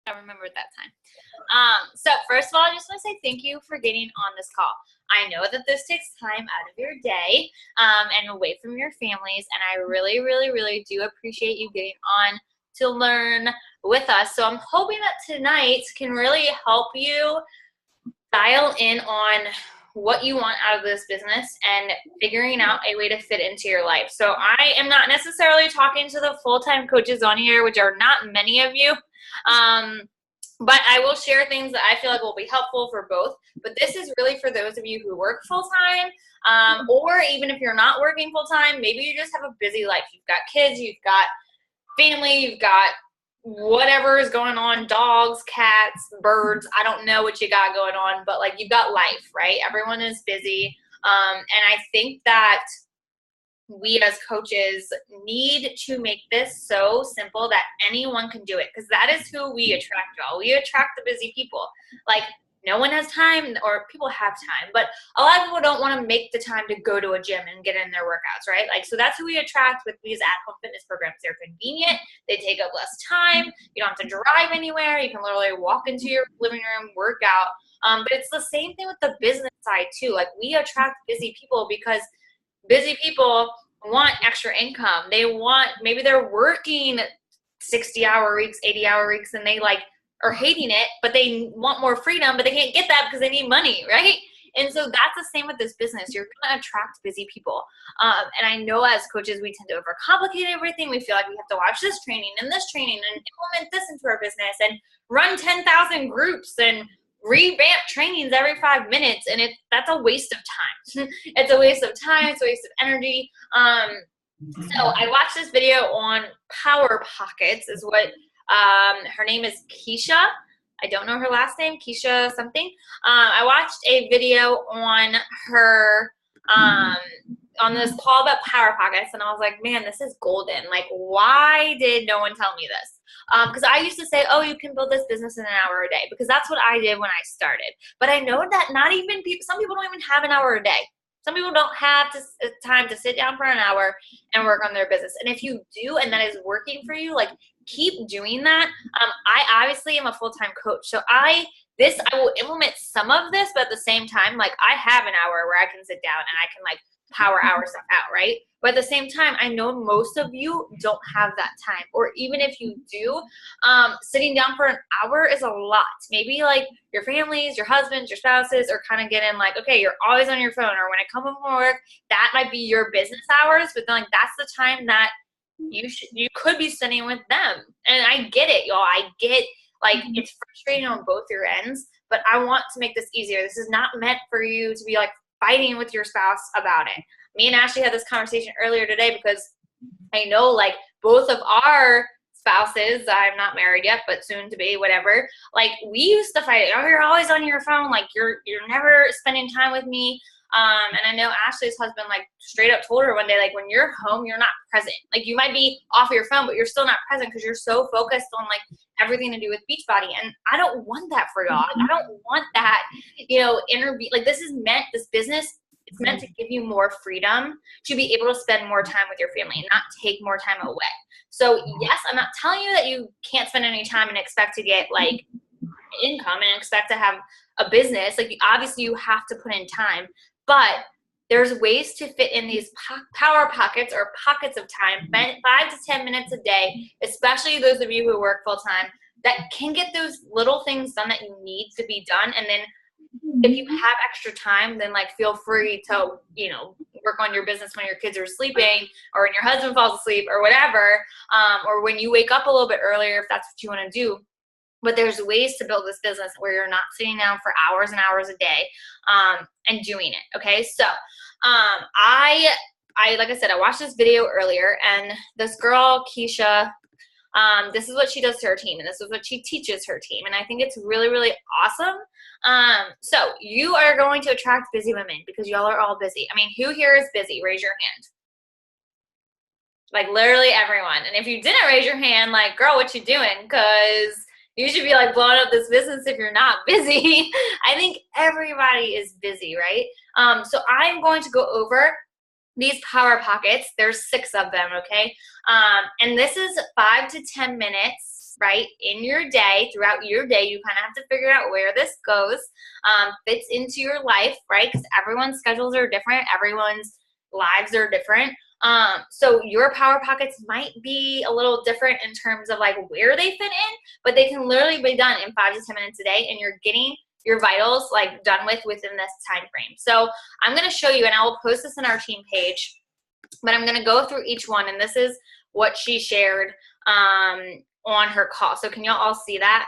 I remember that time. So first of all, I just want to say thank you for getting on this call. I know that this takes time out of your day and away from your families, and I really, really, really do appreciate you getting on to learn with us. So I'm hoping that tonight can really help you dial in on what you want out of this business and figuring out a way to fit into your life. So I am not necessarily talking to the full-time coaches on here, which are not many of you. But I will share things that I feel like will be helpful for both. But this is really for those of you who work full-time, or even if you're not working full-time, maybe you just have a busy life. You've got kids, you've got family, you've got whatever is going on, dogs, cats, birds, I don't know what you got going on, but like you've got life, right? Everyone is busy. And I think that we as coaches need to make this so simple that anyone can do it, because that is who we attract, y'all. We attract the busy people. Like, no one has time, or people have time, but a lot of people don't want to make the time to go to a gym and get in their workouts, right? Like, so that's who we attract with these at-home fitness programs. They're convenient. They take up less time. You don't have to drive anywhere. You can literally walk into your living room, work out. But it's the same thing with the business side too. Like, we attract busy people because busy people want extra income. They want, maybe they're working 60-hour weeks, 80-hour weeks, and they like are hating it, but they want more freedom, but they can't get that because they need money, right? And so that's the same with this business. You're going to attract busy people. And I know as coaches, we tend to overcomplicate everything. We feel like we have to watch this training and implement this into our business and run 10,000 groups and revamp trainings every 5 minutes. And that's a waste of time. It's a waste of time. It's a waste of energy. So I watched this video on Power Pockets, is what her name is Keisha. I don't know her last name, Keisha something. I watched a video on her on this call about Power Pockets, and I was like, man, this is golden. Like, why did no one tell me this? Because I used to say, oh, you can build this business in an hour a day, because that's what I did when I started. But I know that not even people, some people don't even have an hour a day. Some people don't have time to sit down for an hour and work on their business. And if you do, and that is working for you, like, keep doing that. I obviously am a full-time coach, so I will implement some of this, but at the same time, like, I have an hour where I can sit down and I can like power hour stuff out, right? But at the same time, I know most of you don't have that time, or even if you do, sitting down for an hour is a lot. Maybe like your families, your husbands, your spouses are kind of getting like, okay, you're always on your phone, or when I come home from work, that might be your business hours, but then like that's the time that you could be spending with them. And I get it, y'all. I get like it's frustrating on both your ends, but I want to make this easier. This is not meant for you to be like fighting with your spouse about it. Me and Ashley had this conversation earlier today because I know like both of our spouses, I'm not married yet, but soon to be, whatever, like we used to fight, oh, you're always on your phone, like you're never spending time with me. And I know Ashley's husband like straight up told her one day, like, when you're home, you're not present. Like, you might be off your phone, but you're still not present because you're so focused on like everything to do with Beachbody. And I don't want that for y'all. I don't want that, like this business, it's meant to give you more freedom to be able to spend more time with your family and not take more time away. So yes, I'm not telling you that you can't spend any time and expect to get like income and expect to have a business. Like, obviously you have to put in time, but there's ways to fit in these power pockets or pockets of time, 5 to 10 minutes a day, especially those of you who work full time, that can get those little things done that you need to be done. And then if you have extra time, then like feel free to, work on your business when your kids are sleeping, or when your husband falls asleep, or whatever, or when you wake up a little bit earlier, if that's what you want to do. But there's ways to build this business where you're not sitting down for hours and hours a day and doing it. Okay, so I like I said, I watched this video earlier, and this girl Keisha, this is what she does to her team, and this is what she teaches her team, and I think it's really, really awesome. So you are going to attract busy women because y'all are all busy. I mean, who here is busy? Raise your hand. Like, literally everyone. And if you didn't raise your hand, like, girl, what you doing? Because you should be like blowing up this business if you're not busy. I think everybody is busy, right? So I'm going to go over these power pockets. There's 6 of them, okay? And this is 5 to 10 minutes right, in your day, throughout your day. You kind of have to figure out where this goes, fits into your life, right? Because everyone's schedules are different. Everyone's lives are different. So your power pockets might be a little different in terms of like where they fit in, but they can literally be done in 5 to 10 minutes a day, and you're getting your vitals like done within this time frame. So I'm going to show you, and I will post this in our team page, but I'm going to go through each one, and this is what she shared on her call. So can y'all all see that?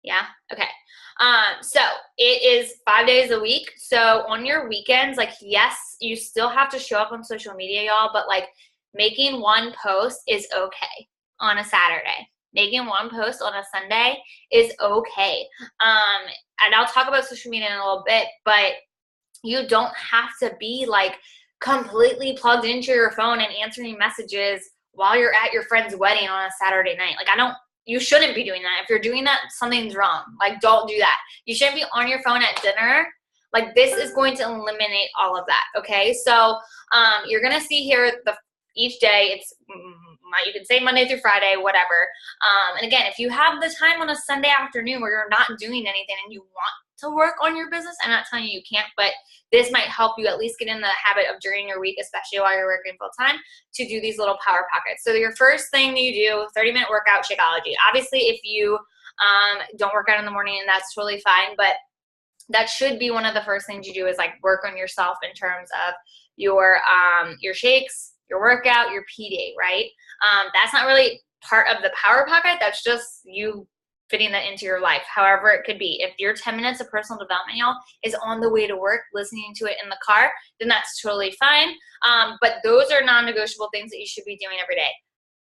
Yeah? Okay. So it is 5 days a week. So on your weekends, like, yes, you still have to show up on social media, y'all, but like making one post is okay on a Saturday. Making one post on a Sunday is okay. And I'll talk about social media in a little bit, but you don't have to be like completely plugged into your phone and answering messages while you're at your friend's wedding on a Saturday night. Like, you shouldn't be doing that. If you're doing that, something's wrong. Like, don't do that. You shouldn't be on your phone at dinner. Like, this is going to eliminate all of that, okay? So you're going to see here each day, it's, you can say Monday through Friday, whatever. And again, if you have the time on a Sunday afternoon where you're not doing anything and you want to work on your business, I'm not telling you can't, but this might help you at least get in the habit of during your week, especially while you're working full time, to do these little power pockets. So your first thing that you do, 30-minute workout, Shakeology. Obviously, if you don't work out in the morning, and that's totally fine, but that should be one of the first things you do, is like work on yourself in terms of your shakes, your workout, your PD, right? That's not really part of the power pocket. That's just you fitting that into your life, however it could be. If your 10 minutes of personal development, y'all, is on the way to work, listening to it in the car, then that's totally fine. But those are non-negotiable things that you should be doing every day.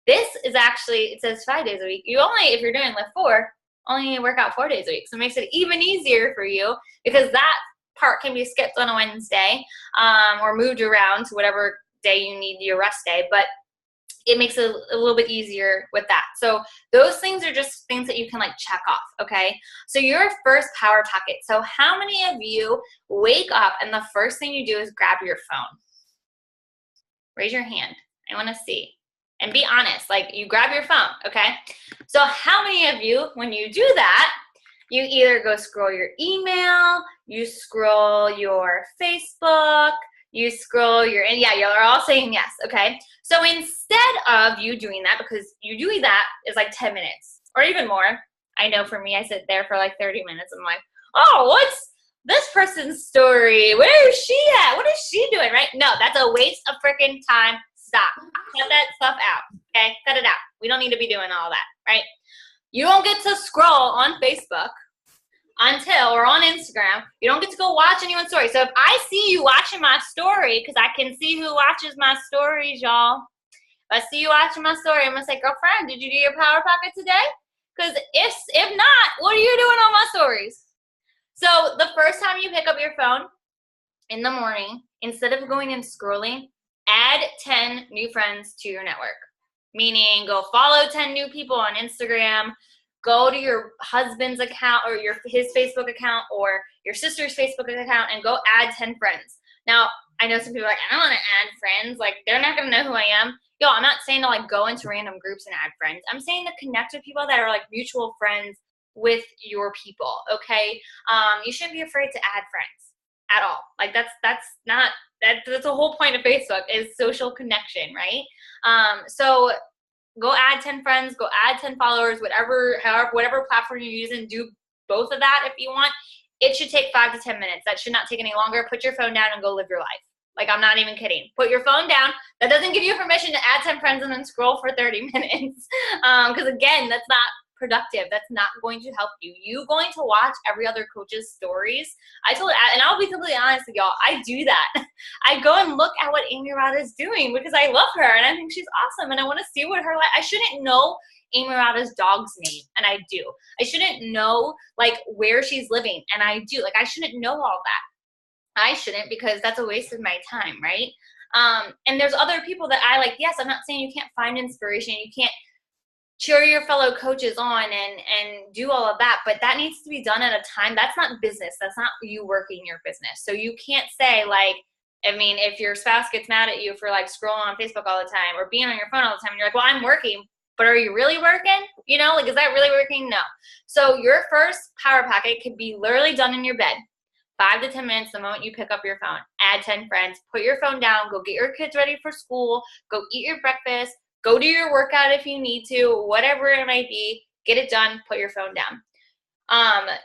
This is actually, it says 5 days a week. You only, if you're doing Lift 4, only work out 4 days a week. So it makes it even easier for you, because that part can be skipped on a Wednesday or moved around to whatever day you need your rest day. But it makes it a little bit easier with that. So those things are just things that you can like check off, okay? So your first power pocket. So how many of you wake up and the first thing you do is grab your phone? Raise your hand. I want to see. And be honest, like, you grab your phone, okay? So how many of you, when you do that, you either go scroll your email, you scroll your Facebook, you scroll and yeah, y'all are all saying yes, okay? So instead of you doing that, because you doing that is like 10 minutes or even more. I know for me, I sit there for like 30 minutes. I'm like, oh, what's this person's story? Where is she at? What is she doing, right? No, that's a waste of freaking time. Stop. Cut that stuff out, okay? Cut it out. We don't need to be doing all that, right? You don't get to scroll on Facebook or on Instagram. You don't get to go watch anyone's story. So if I see you watching my story, because I can see who watches my stories, y'all. If I see you watching my story, I'm going to say, girlfriend, did you do your power pocket today? Because if not, what are you doing on my stories? So the first time you pick up your phone in the morning, instead of going and scrolling, add 10 new friends to your network. Meaning, go follow 10 new people on Instagram. Go to your husband's account or his Facebook account or your sister's Facebook account and go add 10 friends. Now, I know some people are like, I don't want to add friends. Like, they're not going to know who I am. Yo, I'm not saying to like go into random groups and add friends. I'm saying to connect with people that are like mutual friends with your people, okay? You shouldn't be afraid to add friends at all. Like, that's the whole point of Facebook, is social connection, right? So go add 10 friends, go add 10 followers, whatever platform you're using, do both of that if you want. It should take 5 to 10 minutes. That should not take any longer. Put your phone down and go live your life. Like, I'm not even kidding. Put your phone down. That doesn't give you permission to add 10 friends and then scroll for 30 minutes. Because again, that's not productive. That's not going to help you. You going to watch every other coach's stories. And I'll be completely honest with y'all, I do that. I go and look at what Amy Rada is doing because I love her and I think she's awesome and I want to see what her life. I shouldn't know Amy Rada's dog's name, and I do. I shouldn't know like where she's living, and I do. Like, I shouldn't know all that. I shouldn't, because that's a waste of my time, right? And there's other people that I like. Yes, I'm not saying you can't find inspiration. You can't cheer your fellow coaches on and do all of that, but that needs to be done at a time. That's not business. That's not you working your business. So you can't say like, I mean, if your spouse gets mad at you for like scrolling on Facebook all the time or being on your phone all the time, and you're like, well, I'm working. but are you really working? You know, like, is that really working? No. So your first power packet could be literally done in your bed. 5 to 10 minutes the moment you pick up your phone. Add 10 friends. Put your phone down. Go get your kids ready for school. Go eat your breakfast. Go do your workout if you need to. Whatever it might be. Get it done. Put your phone down.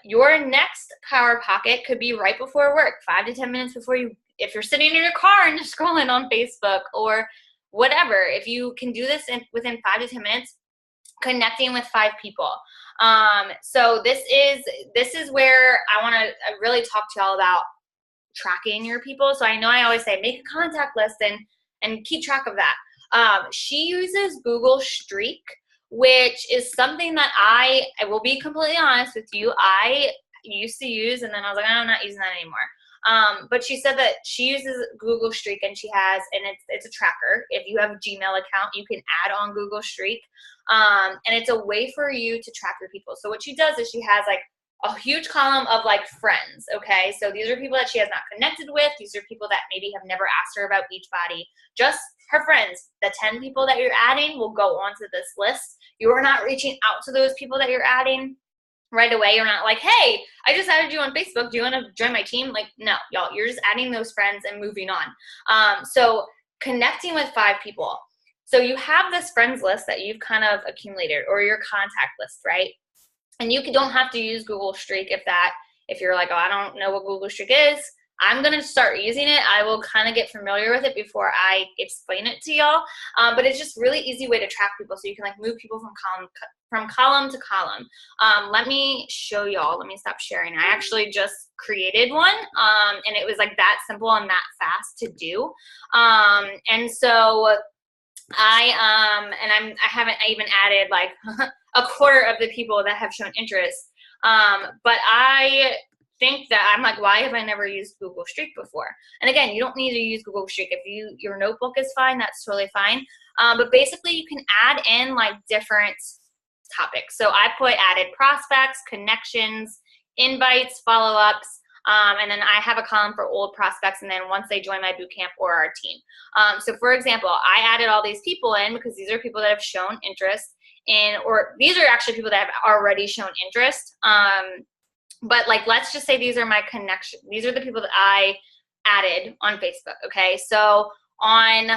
Your next power pocket could be right before work. 5 to 10 minutes before you, if you're sitting in your car and just scrolling on Facebook or whatever. If you can do this within 5 to 10 minutes, connecting with 5 people. So this is where I want to really talk to y'all about tracking your people. So I know I always say make a contact list and keep track of that. She uses Google Streak, which is something that I will be completely honest with you, I used to use, and then I was like, I'm not using that anymore. But she said that she uses Google Streak, and she has, and it's a tracker. If you have a Gmail account, you can add on Google Streak. And it's a way for you to track your people. So what she does is she has like a huge column of like friends, okay? So these are people that she has not connected with. These are people that maybe have never asked her about Beachbody. Just her friends. The 10 people that you're adding will go onto this list. You are not reaching out to those people that you're adding right away. You're not like, hey, I just added you on Facebook. Do you want to join my team? Like, no, y'all, you're just adding those friends and moving on. So connecting with 5 people. So you have this friends list that you've kind of accumulated, or your contact list, right? And you don't have to use Google Streak if you're like, oh, I don't know what Google Streak is. I'm going to start using it. I will kind of get familiar with it before I explain it to y'all. But it's just really easy way to track people. So you can like move people from column to column. Let me show y'all. Let me stop sharing. I actually just created one. And it was like that simple and that fast to do. And so I haven't even added like a quarter of the people that have shown interest. But I think that I'm like, why have I never used Google Streak before? And again, you don't need to use Google Streak. If your notebook is fine, that's totally fine. But basically you can add in like different topics. So I put added prospects, connections, invites, follow-ups, and then I have a column for old prospects, and then once they join my boot camp or our team. So for example, I added all these people in because these are people that have shown interest in, or these are actually people that have already shown interest. But like, let's just say these are my connection. These are the people that I added on Facebook. Okay. So on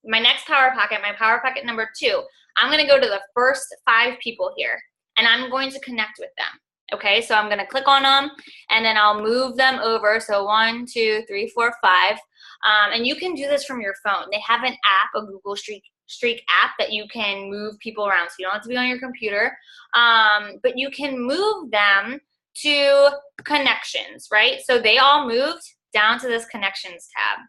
my next power packet, my power packet number 2, I'm going to go to the first 5 people here, and I'm going to connect with them. Okay. So I'm going to click on them, and then I'll move them over. So 1, 2, 3, 4, 5. And you can do this from your phone. They have an app, a Google Streak app, that you can move people around. So you don't have to be on your computer, but you can move them to connections, right? So they all moved down to this connections tab,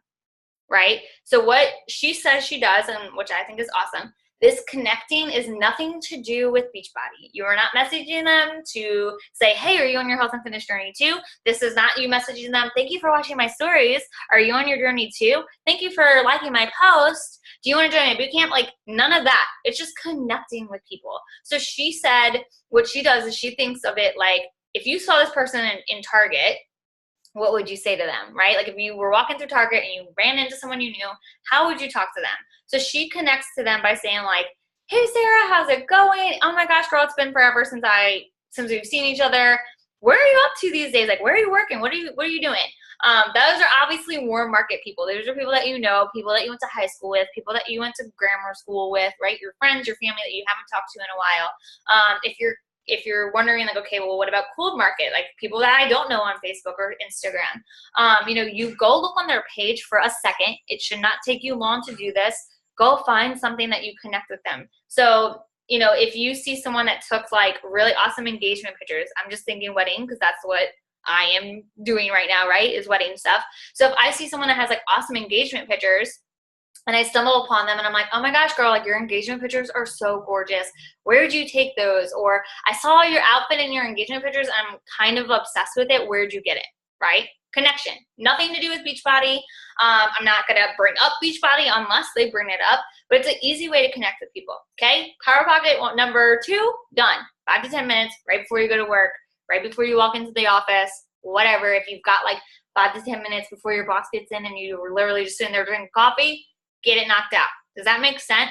right? So what she says she does, and which I think is awesome, this connecting is nothing to do with Beachbody. You are not messaging them to say, hey, are you on your health and fitness journey too? This is not you messaging them, thank you for watching my stories. Are you on your journey too? Thank you for liking my post. Do you want to join a boot camp? Like, none of that. It's just connecting with people. So she said what she does is she thinks of it like, if you saw this person in Target, what would you say to them, right? Like if you were walking through Target and you ran into someone you knew, how would you talk to them? So she connects to them by saying like, hey, Sarah, how's it going? Oh my gosh, girl, it's been forever since we've seen each other. Where are you up to these days? Like, where are you working? What are you doing? Those are obviously warm market people. Those are people that you know, people that you went to high school with, people that you went to grammar school with, right? Your friends, your family that you haven't talked to in a while. If you're wondering like, okay, well, what about cold market? Like people that I don't know on Facebook or Instagram. You go look on their page for a second. It should not take you long to do this. Go find something that you connect with them. So, if you see someone that took like really awesome engagement pictures, I'm just thinking wedding because that's what I am doing right now, right? Is wedding stuff. So if I see someone that has like awesome engagement pictures, and I stumble upon them and I'm like, oh my gosh, girl, like your engagement pictures are so gorgeous. Where did you take those? Or I saw your outfit in your engagement pictures. I'm kind of obsessed with it. Where'd you get it? Right? Connection. Nothing to do with Beachbody. I'm not going to bring up Beachbody unless they bring it up, but it's an easy way to connect with people. Okay? Power Pocket number 2, done. 5 to 10 minutes right before you go to work, right before you walk into the office, whatever. If you've got like 5 to 10 minutes before your boss gets in and you're literally just sitting there drinking coffee, get it knocked out. Does that make sense?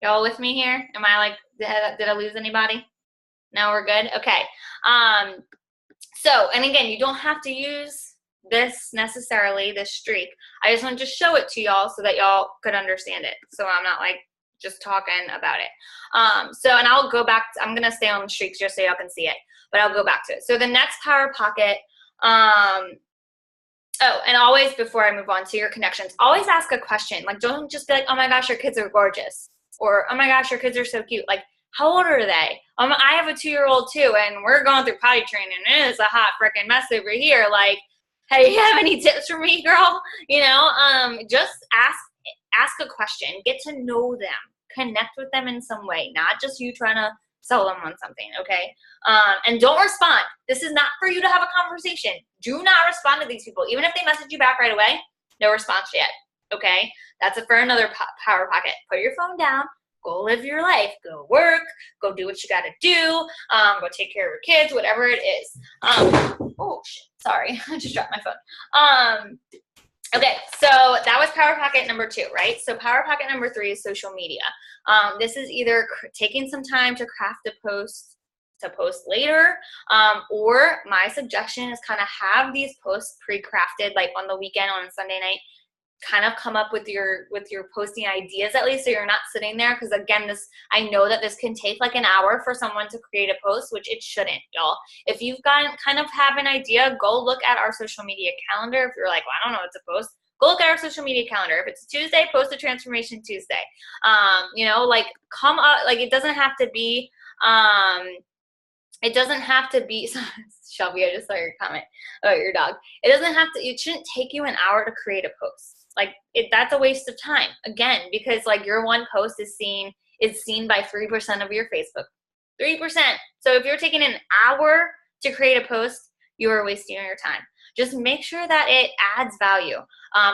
Y'all with me here? Am I like, did I lose anybody? No, we're good? Okay. So, and again, you don't have to use this necessarily, this streak. I just want to just show it to y'all so that y'all could understand it. So I'm not like just talking about it. So, and I'll go back, I'm going to stay on the streaks just so y'all can see it, but I'll go back to it. So the next Power Pocket, oh, and always, before I move on to your connections, always ask a question. Like, don't just be like, oh my gosh, your kids are gorgeous. Or, oh my gosh, your kids are so cute. Like, how old are they? I have a 2-year-old too, and we're going through potty training. It is a hot freaking mess over here. Like, hey, you have any tips for me, girl? You know, just ask a question. Get to know them. Connect with them in some way. Not just you trying to sell them on something, okay? And don't respond. This is not for you to have a conversation. Do not respond to these people. Even if they message you back right away, no response yet, okay? That's it for another Power Pocket. Put your phone down. Go live your life. Go work. Go do what you got to do. Go take care of your kids, whatever it is. Oh, shit. Sorry. I just dropped my phone. Okay, so that was Power Pocket number 2, right? So Power Pocket number 3 is social media. This is either taking some time to craft a post to post later, or my suggestion is kind of have these posts pre-crafted, like on the weekend, on Sunday night, kind of come up with your posting ideas at least, so you're not sitting there, because again, I know that this can take like an hour for someone to create a post, which it shouldn't, y'all. If you've got kind of have an idea, go look at our social media calendar. If you're like, well, I don't know what to post, go look at our social media calendar. If it's Tuesday, post a Transformation Tuesday. You know, like come up, like it doesn't have to be Shelby, I just saw your comment about your dog. It shouldn't take you an hour to create a post. Like that's a waste of time, again, because like your one post is seen by 3% of your Facebook. 3%. So if you're taking an hour to create a post, you are wasting your time. Just make sure that it adds value.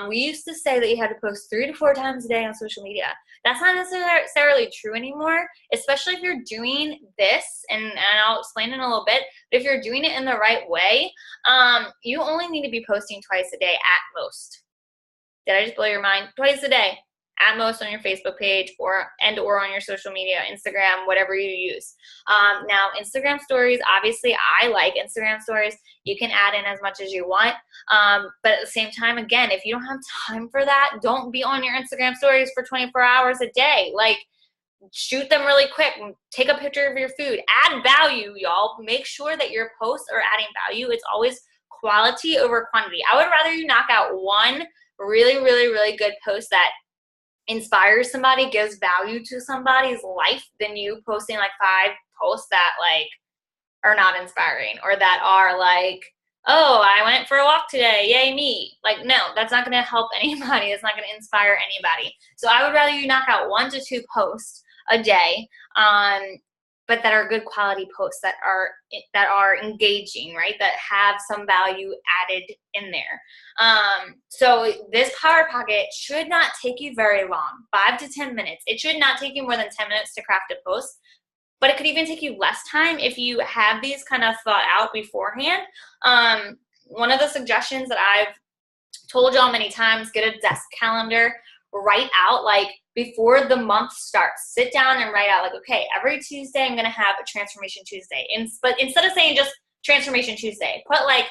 We used to say that you had to post 3 to 4 times a day on social media. That's not necessarily true anymore, especially if you're doing this, and I'll explain in a little bit, but if you're doing it in the right way, you only need to be posting twice a day at most. Did I just blow your mind? Twice a day at most on your Facebook page or on your social media, Instagram, whatever you use. Now, Instagram stories, obviously I like Instagram stories. You can add in as much as you want. But at the same time, again, if you don't have time for that, don't be on your Instagram stories for 24 hours a day. Like, shoot them really quick. Take a picture of your food. Add value, y'all. Make sure that your posts are adding value. It's always quality over quantity. I would rather you knock out one really, really, really good post that inspires somebody, gives value to somebody's life, than you posting like 5 posts that like are not inspiring, or that are like, oh, I went for a walk today, yay me. Like, no, that's not going to help anybody. It's not going to inspire anybody. So I would rather you knock out 1 to 2 posts a day, but that are good quality posts, that are engaging, right? That have some value added in there. So this Power Pocket should not take you very long, 5 to 10 minutes. It should not take you more than 10 minutes to craft a post, but it could even take you less time if you have these kind of thought out beforehand. One of the suggestions that I've told y'all many times, get a desk calendar, write out, like, before the month starts, sit down and write out, like, okay, every Tuesday I'm going to have a Transformation Tuesday. But instead of saying just Transformation Tuesday, put like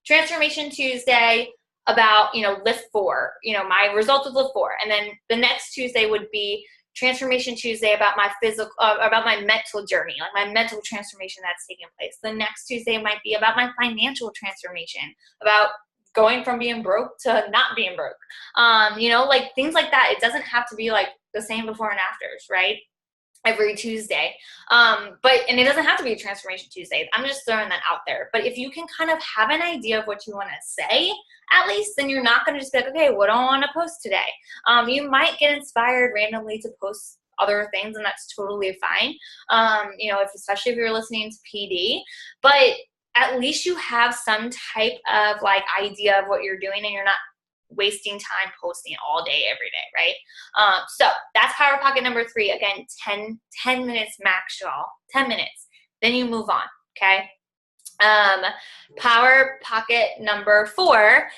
Transformation Tuesday about, lift 4, my results with lift 4. And then the next Tuesday would be Transformation Tuesday about my about my mental journey, like my mental transformation that's taking place. The next Tuesday might be about my financial transformation, about going from being broke to not being broke. Like things like that. It doesn't have to be like the same before and afters, right? Every Tuesday. And it doesn't have to be a Transformation Tuesday. I'm just throwing that out there. But if you can kind of have an idea of what you want to say, at least, then you're not going to just be like, okay, what do I want to post today? You might get inspired randomly to post other things, and that's totally fine. Especially if you're listening to PD, but at least you have some type of like idea of what you're doing, and you're not wasting time posting all day, every day, right? So that's Power Pocket number 3. Again, 10 minutes max, y'all. 10 minutes. Then you move on, okay? Um, Power Pocket number 4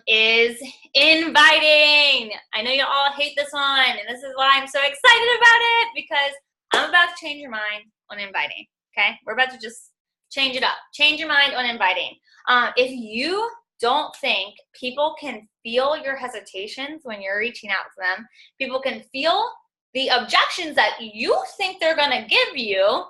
is inviting. I know you all hate this one, and this is why I'm so excited about it, because I'm about to change your mind on inviting. Okay, we're about to just change it up. Change your mind on inviting. If you don't think people can feel your hesitations when you're reaching out to them, people can feel the objections that you think they're gonna give you,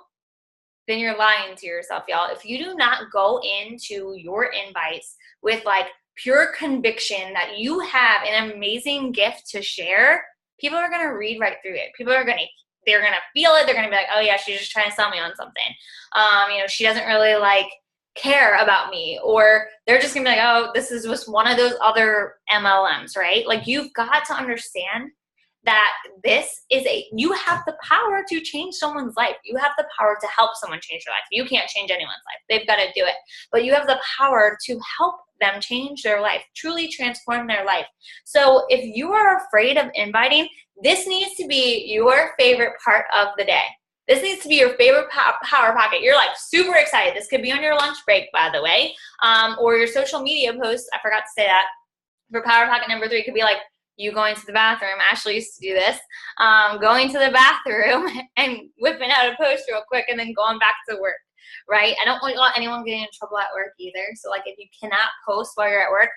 then you're lying to yourself, y'all. If you do not go into your invites with like pure conviction that you have an amazing gift to share, people are gonna read right through it. They're gonna feel it. They're gonna be like, oh yeah, she's just trying to sell me on something. She doesn't really like care about me, or they're just gonna be like, oh, this is just one of those other MLMs, right? Like, you've got to understand that you have the power to change someone's life. You have the power to help someone change their life. You can't change anyone's life. They've got to do it. But you have the power to help them change their life, truly transform their life. So if you are afraid of inviting, this needs to be your favorite part of the day. This needs to be your favorite power pocket. You're like super excited. This could be on your lunch break, by the way, or your social media posts. I forgot to say that. For power pocket number 3, it could be like you going to the bathroom. Ashley used to do this, going to the bathroom and whipping out a post real quick and then going back to work, right? I don't want anyone getting in trouble at work either. So like, if you cannot post while you're at work,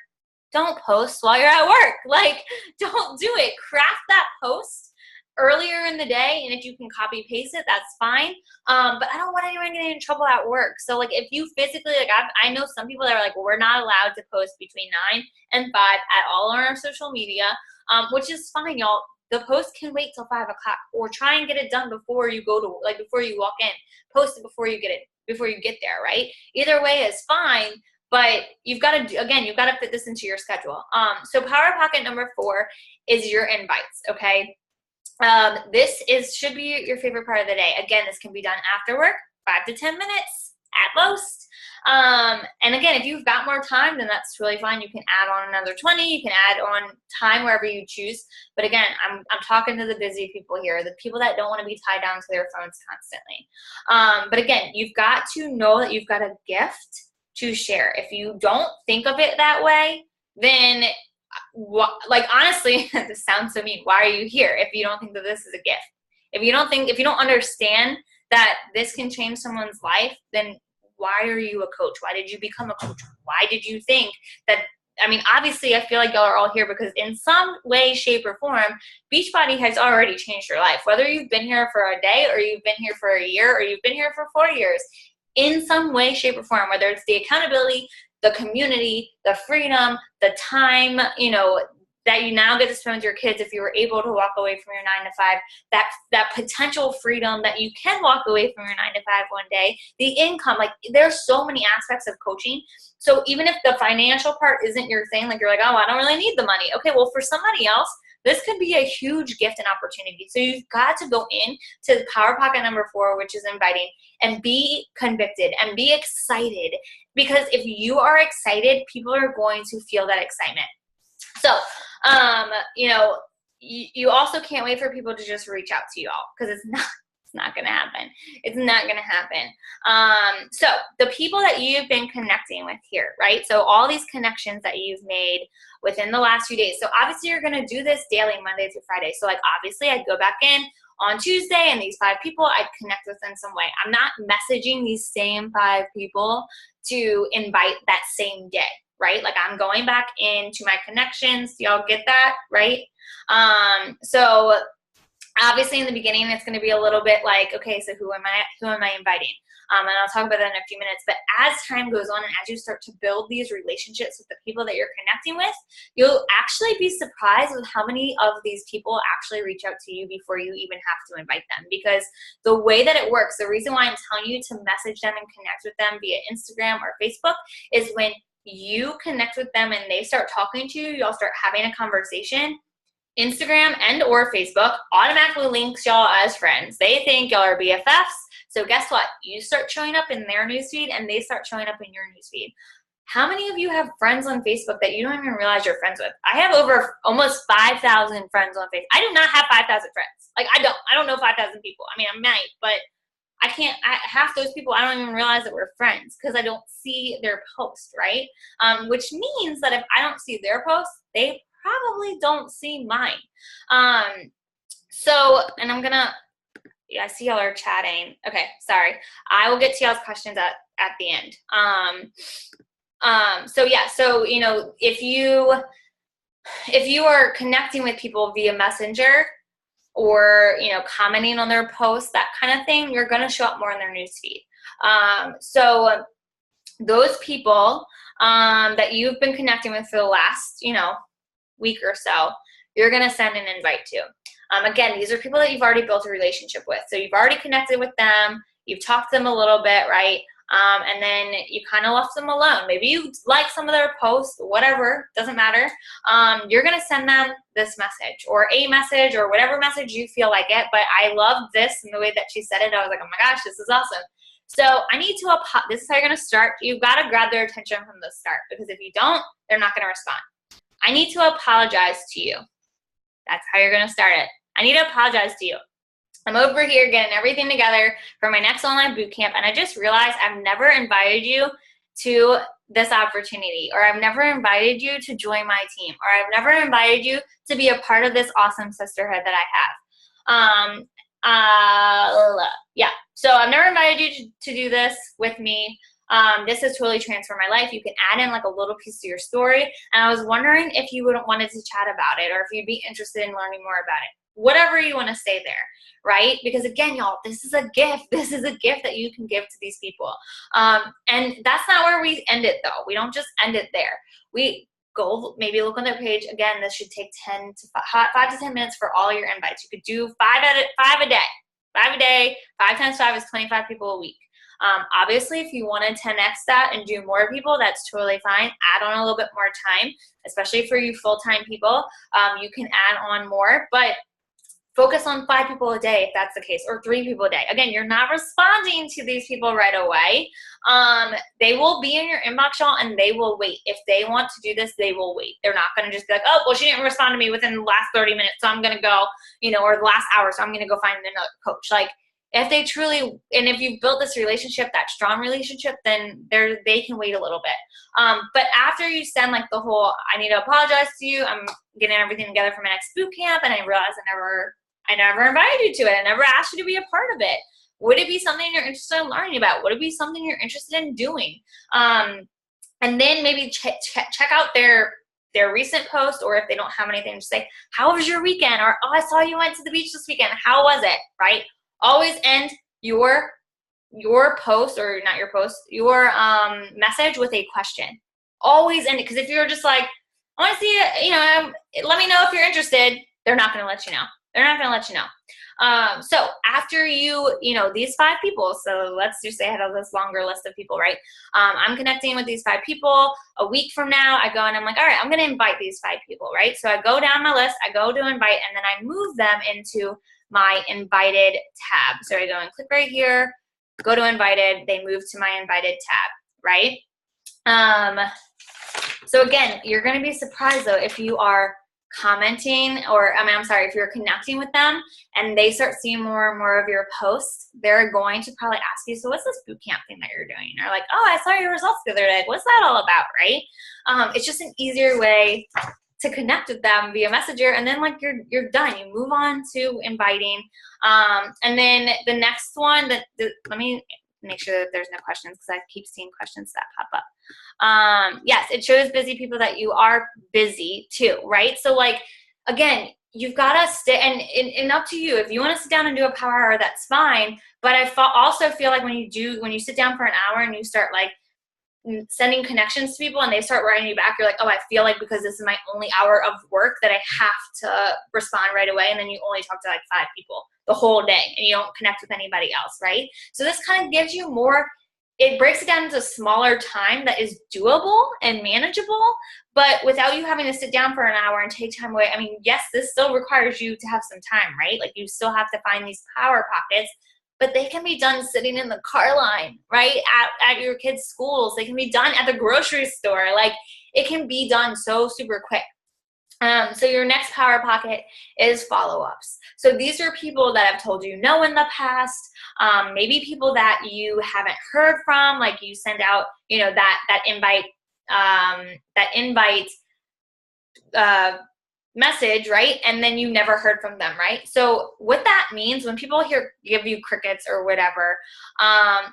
don't post while you're at work. Like, don't do it. Craft that post earlier in the day, and if you can copy paste it, that's fine. But I don't want anyone getting in trouble at work. So like, if you physically, like, I know some people that are like, well, we're not allowed to post between 9 and 5 at all on our social media, which is fine, y'all. The post can wait till 5 o'clock, or try and get it done before you go to, like, before you walk in. Post it before you get there, right? Either way is fine. But you've got to fit this into your schedule. So power pocket number 4 is your invites. Okay. This should be your favorite part of the day. Again, this can be done after work, 5 to 10 minutes at most. And again, if you've got more time, then that's really fine. You can add on another 20. You can add on time wherever you choose. But again, I'm talking to the busy people here, the people that don't want to be tied down to their phones constantly. But again, you've got to know that you've got a gift to share. If you don't think of it that way, then like, honestly, this sounds so mean. Why are you here if you don't think that this is a gift? If you don't understand that this can change someone's life, then why are you a coach? Why did you become a coach? Why did you think that? I mean, obviously, I feel like y'all are all here because in some way, shape, or form, Beachbody has already changed your life. Whether you've been here for a day, or you've been here for a year, or you've been here for 4 years, in some way, shape, or form, whether it's the accountability, the community, the freedom, the time, that you now get to spend with your kids if you were able to walk away from your 9 to 5, that potential freedom that you can walk away from your 9 to 5 one day, the income, like, there's so many aspects of coaching. So even if the financial part isn't your thing, like, you're like, oh, I don't really need the money. Okay, well, for somebody else, this could be a huge gift and opportunity. So you've got to go in to the power pocket number 4, which is inviting, and be convicted and be excited. Because if you are excited, people are going to feel that excitement. So, you also can't wait for people to just reach out to you all, because it's not going to happen. It's not going to happen. So the people that you've been connecting with here, right? So all these connections that you've made within the last few days. So obviously you're going to do this daily, Monday through Friday. So like, obviously I'd go back in on Tuesday, and these 5 people I'd connect with in some way. I'm not messaging these same 5 people to invite that same day, right? Like, I'm going back into my connections. Y'all get that, right? So obviously in the beginning, it's going to be a little bit like, okay, so who am I inviting? And I'll talk about that in a few minutes. But as time goes on, and as you start to build these relationships with the people that you're connecting with, you'll actually be surprised with how many of these people actually reach out to you before you even have to invite them. Because the way that it works, the reason why I'm telling you to message them and connect with them via Instagram or Facebook is when you connect with them and they start talking to you, y'all start having a conversation, Instagram and or Facebook automatically links y'all as friends. They think y'all are BFFs. So guess what? You start showing up in their newsfeed and they start showing up in your newsfeed. How many of you have friends on Facebook that you don't even realize you're friends with? I have over almost 5,000 friends on Facebook. I do not have 5,000 friends. Like, I don't know 5,000 people. I mean, I might, but half those people, I don't even realize that we're friends because I don't see their post, right? Which means that if I don't see their post, they probably don't see mine. So, and I'm gonna, yeah, I see y'all are chatting. Okay, sorry. I will get to y'all's questions at the end. So yeah, so, you know, if you are connecting with people via Messenger or, you know, commenting on their posts, that kind of thing, you're going to show up more in their newsfeed. So those people that you've been connecting with for the last, you know, week or so, you're going to send an invite to. Again, these are people that you've already built a relationship with. So you've already connected with them. You've talked to them a little bit, right? And then you kind of left them alone. Maybe you like some of their posts, whatever, doesn't matter. You're going to send them this message or a message or whatever message you feel like it. But I love this and the way that she said it. I was like, oh my gosh, this is awesome. So I need to, this is how you're going to start. You've got to grab their attention from the start, because if you don't, they're not going to respond. I need to apologize to you. That's how you're going to start it. I need to apologize to you. I'm over here getting everything together for my next online boot camp, and I just realized I've never invited you to this opportunity, or I've never invited you to join my team, or I've never invited you to be a part of this awesome sisterhood that I have. Yeah, so I've never invited you to do this with me. This has totally transformed my life. You can add in like a little piece to your story, and I was wondering if you would wanted to chat about it, or if you'd be interested in learning more about it. Whatever you want to say there, right? Because again, y'all, this is a gift. This is a gift that you can give to these people. And that's not where we end it though. We don't just end it there. We go, maybe look on their page. Again, this should take 5 to 10 minutes for all your invites. You could do 5 a day. 5 a day, 5 times 5 is 25 people a week. Obviously, if you want to 10x that and do more people, that's totally fine. Add on a little bit more time, especially for you full-time people. You can add on more, but focus on 5 people a day if that's the case, or 3 people a day. Again, you're not responding to these people right away. They will be in your inbox, y'all, and they will wait. If they want to do this, they will wait. They're not going to just be like, oh, well, she didn't respond to me within the last 30 minutes, so I'm going to go, you know, or the last hour, so I'm going to go find another coach. Like, if they truly, and if you've built this relationship, that strong relationship, then they can wait a little bit. But after you send like the whole, I need to apologize to you, I'm getting everything together for my next boot camp, and I realized I never invited you to it. I never asked you to be a part of it. Would it be something you're interested in learning about? Would it be something you're interested in doing? And then maybe check out their recent post, or if they don't have anything, just say, how was your weekend? Or, oh, I saw you went to the beach this weekend. How was it? Right? Always end your post, or not your post, your message with a question. Always end it, because if you're just like, I want to see it, you know, let me know if you're interested, they're not going to let you know. They're not going to let you know. So after you know, these 5 people, so let's just say I have this longer list of people, right? I'm connecting with these 5 people. A week from now, I go and I'm like, all right, I'm going to invite these 5 people, right? So I go down my list, I go to invite, and then I move them into my invited tab. So I go and click right here, go to invited, they move to my invited tab, right? So again, you're going to be surprised though if you are commenting, or if you're connecting with them and they start seeing more and more of your posts, they're going to probably ask you, so what's this boot camp thing that you're doing? Or like, oh, I saw your results the other day. What's that all about, right? It's just an easier way to connect with them via Messenger, and then like you're done. You move on to inviting. And then the next one, let me make sure that there's no questions, because I keep seeing questions that pop up. Yes, it shows busy people that you are busy too, right? So like, again, you've got to sit, and up to you. If you want to sit down and do a power hour, that's fine. But I also feel like when you sit down for an hour and you start like sending connections to people and they start writing you back, you're like, oh, I feel like because this is my only hour of work that I have to respond right away. And then you only talk to like 5 people the whole day and you don't connect with anybody else, right? So this kind of gives you more, it breaks it down into smaller time that is doable and manageable, but without you having to sit down for an hour and take time away. I mean, yes, this still requires you to have some time, right? Like you still have to find these power pockets, but they can be done sitting in the car line, right? At your kids' schools. They can be done at the grocery store. Like, it can be done so super quick. So your next power pocket is follow-ups. So these are people that have told you no in the past, maybe people that you haven't heard from, like you send out, you know, that invite message, right? And then you never heard from them, right? So what that means when people give you crickets or whatever,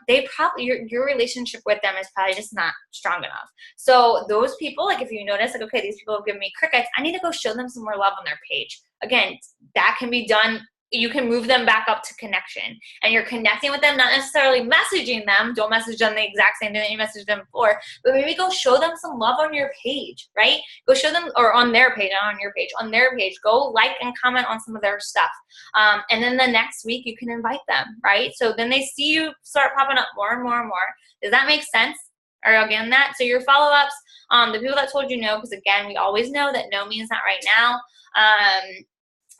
they probably, your relationship with them is probably just not strong enough. So those people, like if you notice, like, okay, these people have given me crickets, I need to go show them some more love on their page. Again, that can be done. You can move them back up to connection, and you're connecting with them, not necessarily messaging them. Don't message them the exact same thing that you messaged them before, but maybe go show them some love on your page, right? Go show them, or on their page, not on your page, on their page. Go like and comment on some of their stuff. And then the next week you can invite them, right? So then they see you start popping up more and more and more. Does that make sense? Are you getting that? So your follow-ups, the people that told you no, because again, we always know that no means not right now.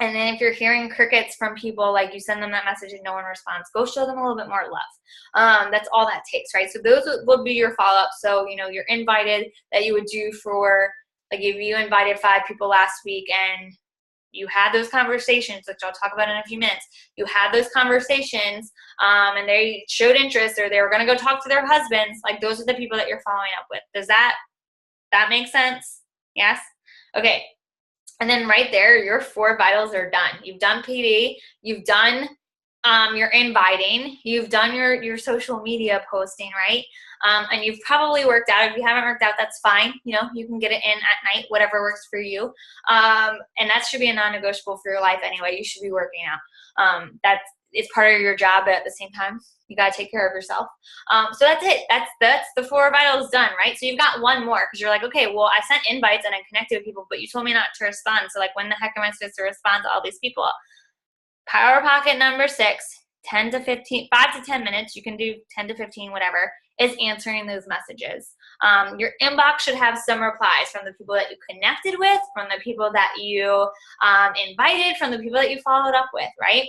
And then if you're hearing crickets from people, like you send them that message and no one responds, go show them a little bit more love. That's all that takes, right? So those would be your follow-ups. So, you know, you're invited that you would do for, like if you invited 5 people last week and you had those conversations, which I'll talk about in a few minutes, you had those conversations and they showed interest, or they were going to go talk to their husbands, like those are the people that you're following up with. Does that make sense? Yes? Okay. And then right there, your 4 vitals are done. You've done PD, you've done your inviting, you've done your social media posting, right? And you've probably worked out. If you haven't worked out, that's fine. You know, you can get it in at night, whatever works for you. And that should be a non-negotiable for your life anyway. You should be working out. It's part of your job, but at the same time, you got to take care of yourself. So that's it. That's the 4 vitals done, right? So you've got one more, because you're like, okay, well, I sent invites and I connected with people, but you told me not to respond. So like, when the heck am I supposed to respond to all these people? Power pocket number 6, 10 to 15, 5 to 10 minutes. You can do 10 to 15, whatever, is answering those messages. Your inbox should have some replies from the people that you connected with, from the people that you invited, from the people that you followed up with, right?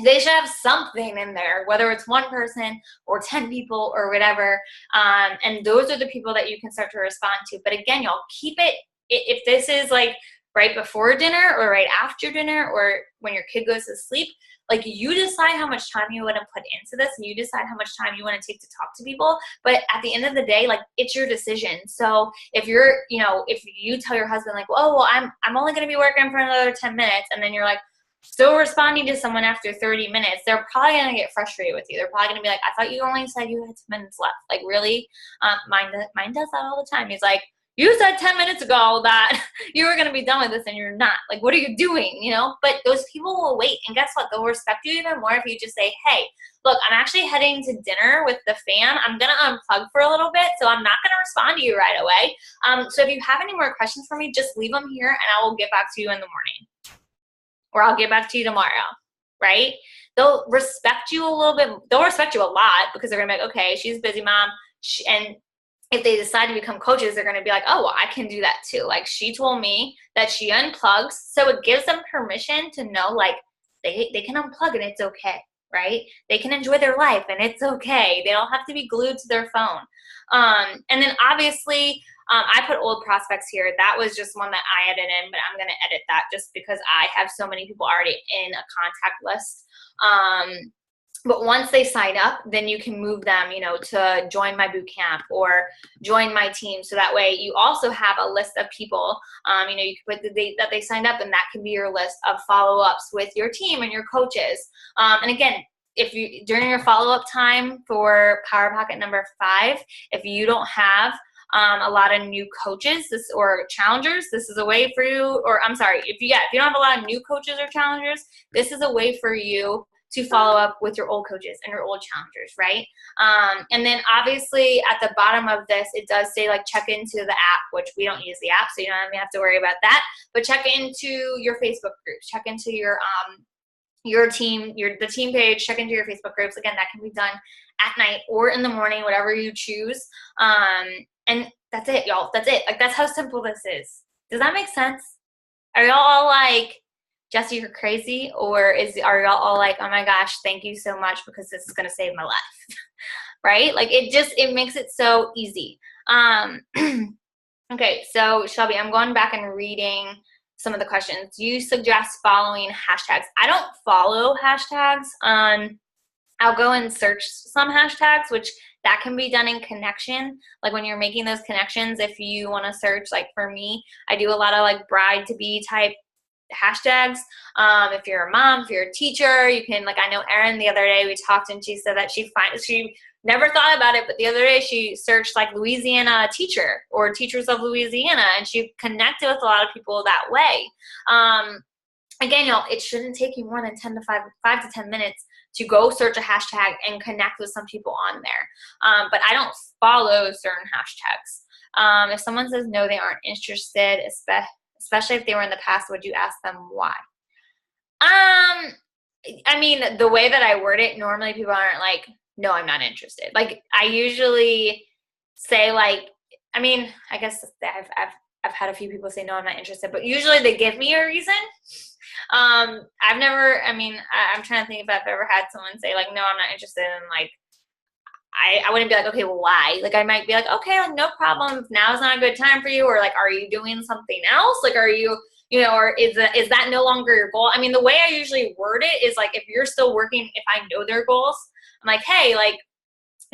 They should have something in there, whether it's 1 person or 10 people or whatever. And those are the people that you can start to respond to. But again, y'all, keep it, if this is like right before dinner or right after dinner or when your kid goes to sleep, like you decide how much time you want to put into this, and you decide how much time you want to take to talk to people. But at the end of the day, like, it's your decision. So if you're, you know, if you tell your husband like, oh, well, I'm only going to be working for another 10 minutes, and then you're like, still responding to someone after 30 minutes, they're probably going to get frustrated with you. They're probably going to be like, I thought you only said you had 10 minutes left. Like, really? Mine does that all the time. He's like, you said 10 minutes ago that you were going to be done with this and you're not. Like, what are you doing? You know, but those people will wait. And guess what? They'll respect you even more if you just say, hey, look, I'm actually heading to dinner with the fam. I'm going to unplug for a little bit, so I'm not going to respond to you right away. So if you have any more questions for me, just leave them here and I will get back to you in the morning. Or I'll get back to you tomorrow, right? They'll respect you a little bit. They'll respect you a lot, because they're going to be like, okay, she's a busy mom. And if they decide to become coaches, they're going to be like, oh, well, I can do that too. Like, she told me that she unplugs. So it gives them permission to know, like, they can unplug and it's okay, right? They can enjoy their life and it's okay. They don't have to be glued to their phone. And then obviously, I put old prospects here. That was just one that I added in, but I'm going to edit that just because I have so many people already in a contact list. But once they sign up, then you can move them, you know, to join my boot camp or join my team. So that way you also have a list of people, you know, you can put the date that they signed up, and that can be your list of follow-ups with your team and your coaches. And again, if you, during your follow-up time for Power Pocket number 5, if you don't have a lot of new coaches or challengers, this is a way for you, or I'm sorry, if you don't have a lot of new coaches or challengers, this is a way for you to follow up with your old coaches and your old challengers, right? And then obviously at the bottom of this, it does say like check into the app, which we don't use the app, so you don't have to worry about that. But check into your Facebook groups, check into your team, the team page, check into your Facebook groups. Again, that can be done at night or in the morning, whatever you choose. And that's it, y'all. That's it. Like, that's how simple this is. Does that make sense? Are y'all all like, Jesse, you're crazy? Or are y'all all like, oh my gosh, thank you so much, because this is going to save my life, right? Like, it makes it so easy. Okay, so Shelby, I'm going back and reading some of the questions. Do you suggest following hashtags? I don't follow hashtags. I'll go and search some hashtags, which that can be done in connection. Like when you're making those connections, if you want to search, like for me, I do a lot of like bride to be type hashtags. If you're a mom, if you're a teacher, you can, like, I know Erin the other day we talked and she said that she never thought about it, but the other day she searched like Louisiana teacher or teachers of Louisiana, and she connected with a lot of people that way. Again, y'all, it shouldn't take you more than 5 to 10 minutes to go search a hashtag and connect with some people on there. But I don't follow certain hashtags. If someone says no, they aren't interested, especially if they were in the past, would you ask them why? I mean, the way that I word it, normally people aren't like, no, I'm not interested. Like, I usually say, like, I mean, I guess I've had a few people say, no, I'm not interested, but usually they give me a reason. I'm trying to think if I've ever had someone say, like, no, I'm not interested, and like, I wouldn't be like, okay, well, why? Like, I might be like, okay, like, no problem. If now's not a good time for you, or like, are you doing something else? Like, are you, or is that no longer your goal? I mean, the way I usually word it is like, if you're still working, if I know their goals, I'm like, hey, like,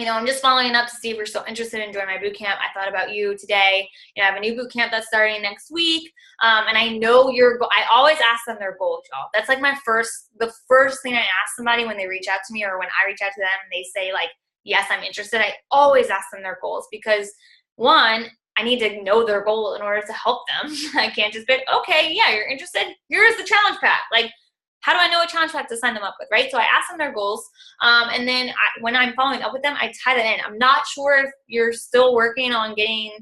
I'm just following up to see if you're still interested in joining my boot camp. I thought about you today. I have a new boot camp that's starting next week. And I know I always ask them their goals, y'all. That's like the first thing I ask somebody when they reach out to me, or when I reach out to them and they say like, yes, I'm interested. I always ask them their goals, because one, I need to know their goal in order to help them. I can't just be like, okay, yeah, you're interested. Here's the challenge pack. Like, how do I know what challenge pack to sign them up with, right? So I ask them their goals, and then when I'm following up with them, I tie that in. I'm not sure if you're still working on getting,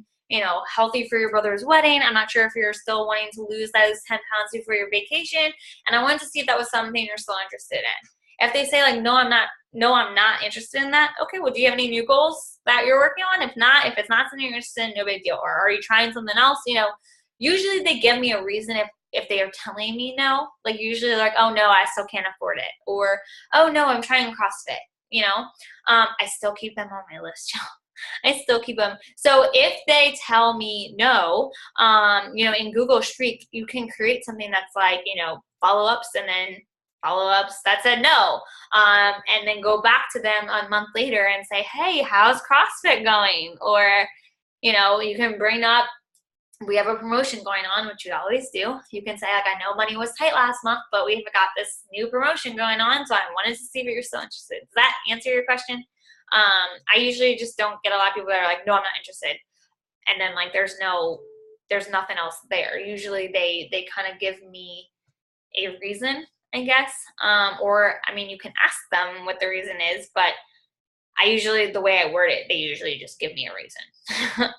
healthy for your brother's wedding. I'm not sure if you're still wanting to lose those 10 pounds before your vacation, and I wanted to see if that was something you're still interested in. If they say like, no, I'm not interested in that, okay, well, do you have any new goals that you're working on? If it's not something you're interested in, no big deal. Or are you trying something else? Usually they give me a reason if they are telling me no. Like, usually like, oh no, I still can't afford it, or oh no, I'm trying CrossFit. I still keep them on my list, y'all. I still keep them. So if they tell me no, in Google Streak, you can create something that's like, follow-ups, and then follow-ups that said no, and then go back to them a month later and say, hey, how's CrossFit going? Or, you can bring up, we have a promotion going on, which you always do. You can say, like, I know money was tight last month, but we've got this new promotion going on, so I wanted to see if you're still interested. Does that answer your question? I usually just don't get a lot of people that are like, no, I'm not interested. And then like, there's nothing else there. Usually they kind of give me a reason, I guess. Or, I mean, you can ask them what the reason is, but the way I word it, they usually just give me a reason.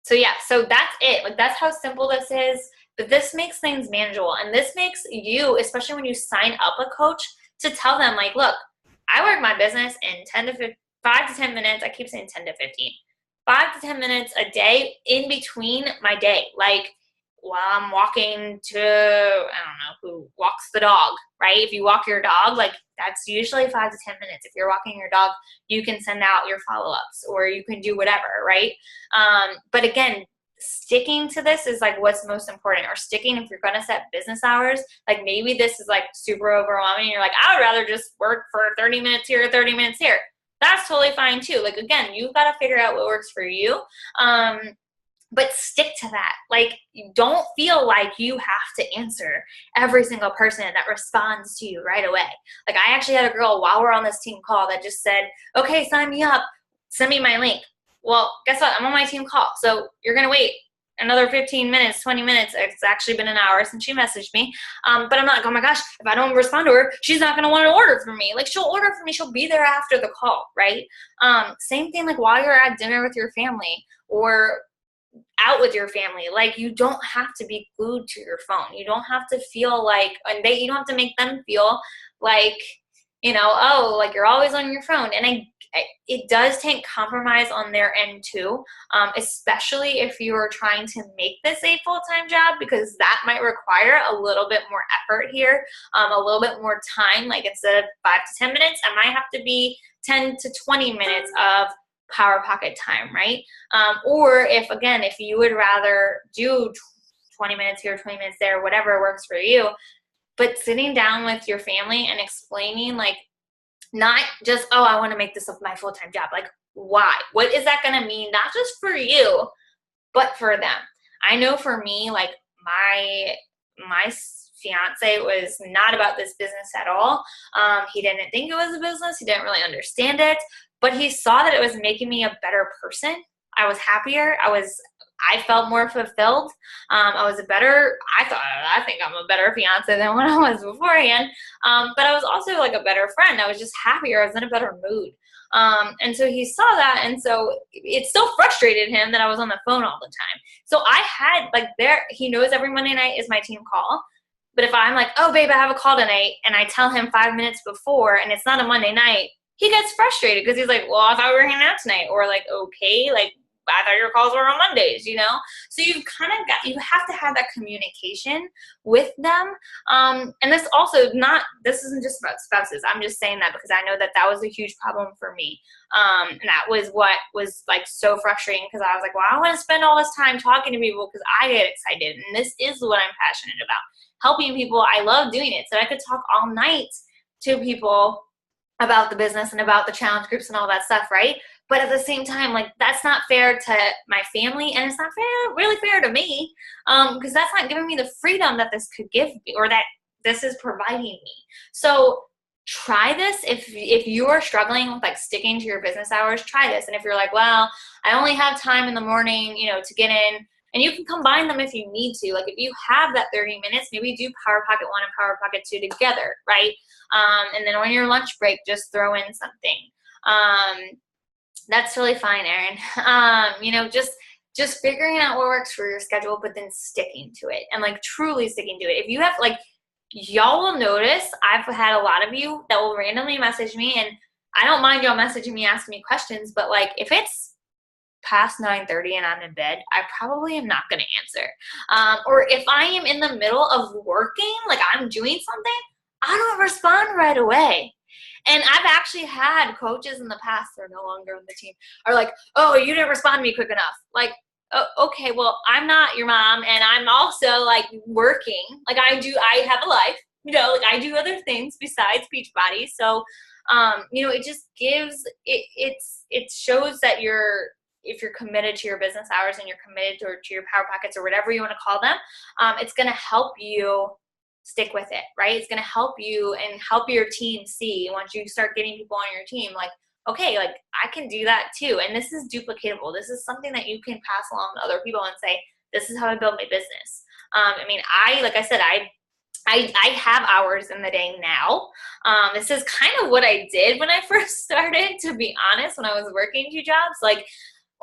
So yeah, so that's it. Like, that's how simple this is, but this makes things manageable. And this makes you, especially when you sign up a coach, to tell them like, look, I work my business in 5 to 10 minutes. I keep saying 10 to 15, 5 to 10 minutes a day in between my day. Like, while I'm walking to, I don't know who walks the dog, right? If you walk your dog, like, that's usually 5 to 10 minutes. If you're walking your dog, you can send out your follow-ups, or you can do whatever, right? But again, sticking to this is like what's most important. Or sticking, if you're going to set business hours, like maybe this is like super overwhelming. You're like, I would rather just work for 30 minutes here, 30 minutes here. That's totally fine too. Like, again, you've got to figure out what works for you. But stick to that. Like, you don't feel like you have to answer every single person that responds to you right away. Like, I actually had a girl while we're on this team call that just said, okay, sign me up, send me my link. Well, guess what? I'm on my team call. So you're going to wait another 15 minutes, 20 minutes. It's actually been an hour since she messaged me. But I'm like, oh my gosh, if I don't respond to her, she's not going to want to order from me. Like, she'll order from me. She'll be there after the call, right? Same thing, like while you're at dinner with your family, or out with your family. Like, you don't have to be glued to your phone. You don't have to feel like, you don't have to make them feel like, oh, like you're always on your phone. And it does take compromise on their end too, especially if you're trying to make this a full-time job, because that might require a little bit more effort here, a little bit more time. Like, instead of 5 to 10 minutes, I might have to be 10 to 20 minutes of Power Pocket time, right? Or if you would rather do 20 minutes here, 20 minutes there, whatever works for you. But sitting down with your family and explaining, like, not just, oh, I want to make this my full-time job. Like, why? What is that going to mean? Not just for you, but for them. I know for me, like, my fiance was not about this business at all. He didn't think it was a business. He didn't really understand it, but he saw that it was making me a better person. I was happier. I felt more fulfilled. I think I'm a better fiance than when I was beforehand. But I was also like a better friend. I was just happier. I was in a better mood. And so he saw that. And so it still frustrated him that I was on the phone all the time. So I had he knows every Monday night is my team call. But if I'm like, oh, babe, I have a call tonight, and I tell him 5 minutes before, and it's not a Monday night, he gets frustrated because he's like, well, I thought we were hanging out tonight. Or like, okay, like, I thought your calls were on Mondays, you know? So you have to have that communication with them. And this isn't just about spouses. I'm just saying that because I know that was a huge problem for me. And that was what was like so frustrating because I was like, well, I want to spend all this time talking to people because I get excited. And this is what I'm passionate about. Helping people. I love doing it. So I could talk all night to people about the business and about the challenge groups and all that stuff, right? But at the same time, like, that's not fair to my family, and it's not really fair to me, because that's not giving me the freedom that this could give me, or that this is providing me. So try this. If you are struggling with like sticking to your business hours, try this. And if you're like, well, I only have time in the morning, to get in, and you can combine them if you need to. Like, if you have that 30 minutes, maybe do Power Pocket 1 and Power Pocket 2 together, right? And then on your lunch break, just throw in something. That's really fine, Erin. Just figuring out what works for your schedule, but then sticking to it and like truly sticking to it. If you have y'all will notice I've had a lot of you that will randomly message me, and I don't mind y'all messaging me, asking me questions, but like if it's past 9:30 and I'm in bed, I probably am not going to answer. Or if I am in the middle of working, like I'm doing something, I don't respond right away. And I've actually had coaches in the past, they're no longer on the team, are like, oh, you didn't respond to me quick enough. Like, oh, okay, well, I'm not your mom, and I'm also like working. Like I have a life, like I do other things besides Beachbody. So, it just gives, it shows that if you're committed to your business hours and you're committed to your Power Pockets or whatever you want to call them, it's going to help you stick with it, right? It's going to help you and help your team see once you start getting people on your team, like, okay, like I can do that too. And this is duplicatable. This is something that you can pass along to other people and say, this is how I built my business. Like I said, I have hours in the day now. This is kind of what I did when I first started, to be honest, when I was working 2 jobs. Like,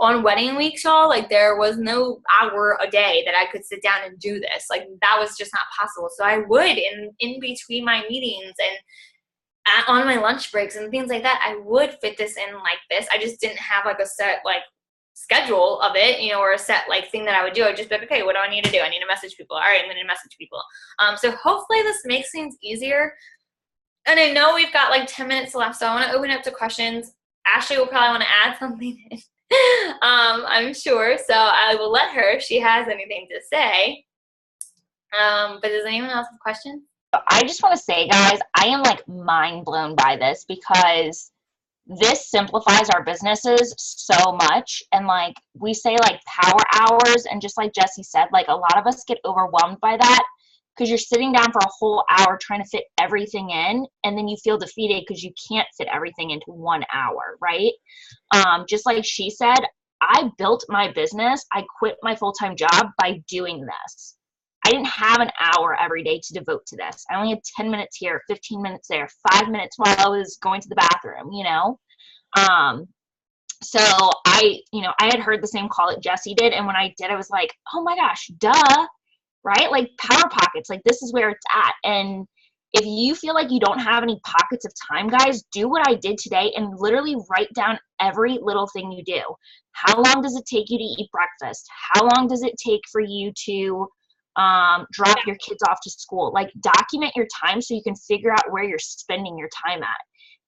on wedding weeks, y'all, like there was no hour a day that I could sit down and do this. Like that was just not possible. So I would in between my meetings and on my lunch breaks and things like that, I would fit this in like this. I just didn't have like a set like schedule of it, or a set like thing that I would do. I would just be like, okay, what do I need to do? I need to message people. All right, I'm going to message people. So hopefully this makes things easier. And I know we've got like 10 minutes left, so I want to open up to questions. Ashley will probably want to add something in. I'm sure. So I will let her if she has anything to say. But does anyone else have questions? I just want to say, guys, I am like mind blown by this because this simplifies our businesses so much. And like we say like power hours, and just like Jessie said, like a lot of us get overwhelmed by that because you're sitting down for a whole hour trying to fit everything in, and then you feel defeated because you can't fit everything into 1 hour, right? Just like she said, I built my business. I quit my full-time job by doing this. I didn't have an hour every day to devote to this. I only had 10 minutes here, 15 minutes there, 5 minutes while I was going to the bathroom, So I had heard the same call that Jessie did. And when I did, I was like, oh my gosh, duh, right? Like Power Pockets, like this is where it's at. And if you feel like you don't have any pockets of time, guys, do what I did today and literally write down every little thing you do. How long does it take you to eat breakfast? How long does it take for you to drop your kids off to school? Like document your time so you can figure out where you're spending your time at.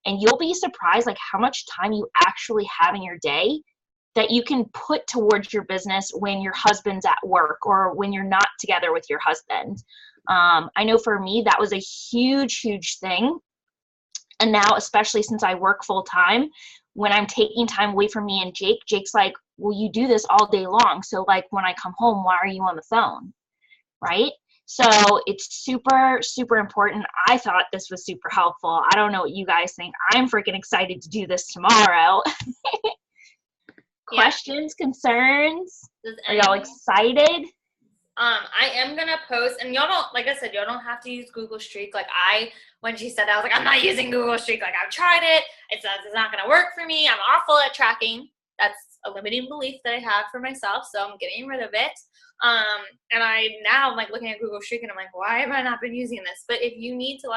And you'll be surprised like how much time you actually have in your day that you can put towards your business when your husband's at work or when you're not together with your husband. I know for me, that was a huge thing. And now, especially since I work full time, when I'm taking time away from me and Jake, Jake's like, well, you do this all day long. So like when I come home, why are you on the phone? Right? So it's super important. I thought this was super helpful. I don't know what you guys think. I'm freaking excited to do this tomorrow. Questions, concerns? Are y'all excited? I am gonna post, and y'all don't, like I said, y'all don't have to use Google Streak. Like when she said that, I was like, I'm not using Google Streak. Like I've tried it. It's not gonna work for me. I'm awful at tracking. That's a limiting belief that I have for myself, so I'm getting rid of it. And I'm like looking at Google Streak, and I'm like, why have I not been using this? But if you need to